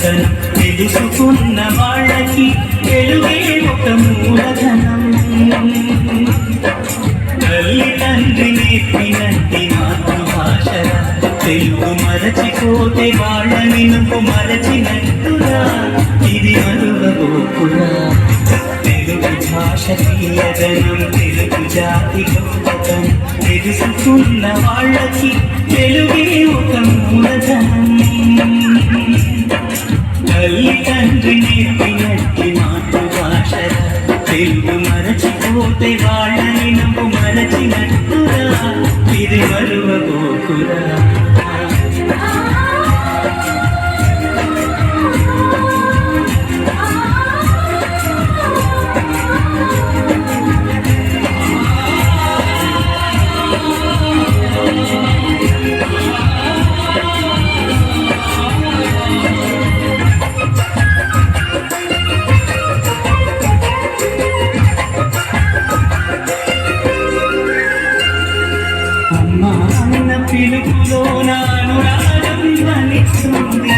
గొప్పతనం తెలుసుకున్న వాళ్ళకి తెలుగే ఒక మూలధనం. తల్లి తండ్రి నేర్పినట్టి మాతృభాషరా తెలుగు మరచిపోతే వాళ్ళని నువ్వు మరచినట్టురా, ఇది మరువబోకురా. తెలుగు భాష తీయదనం తెలుగు జాతి గొప్పతనం తెలుసుకున్న వాళ్ళకి తెలుగే ఒక మూలధనం. తల్లి తండ్రి నేర్పినట్టి మాతృభాషరా తెలుగు మరచిపోతే వాళ్ళని నువ్వు మరచినట్టురా, ఇది మరువబోకురా. అమ్మా అన్న పిలుపులో నానురాగం ధ్వనిస్తుంది,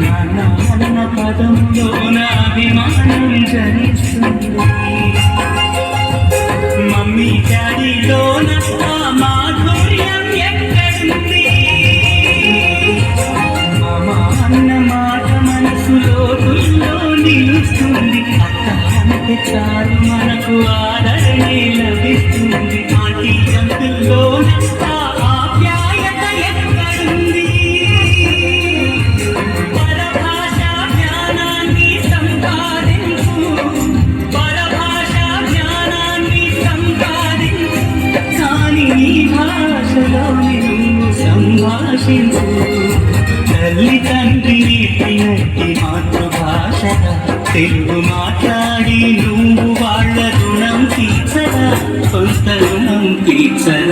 నాన్న అన్న పదంలో నా అభిమానం జనిస్తుంది. మమ్మీ డాడీలో నా మాధుర్యం ఎక్కడుంది, మామ అన్న మాట మనసులో తుల్లో నిలుస్తుంది. అక్క అంటే చాలు మనకు ఆదరణే లభిస్తుంది. ఆంటీ అంకుల్లో ఆప్యాయత ఎక్కడుంది, పరభాషా జ్ఞానాన్ని సంపాదించు, పరభాషా జ్ఞానాన్ని సంపాదించు, కానీ నీ భాషలో నువ్వు సంభాషించు. తల్లి తండ్రి నేర్పినట్టి మాతృభాష తెలుగు మాట్లాడి నువ్వు వాళ్ళ రుణం తీర్చరా, సొంత రుణం తీర్చరా.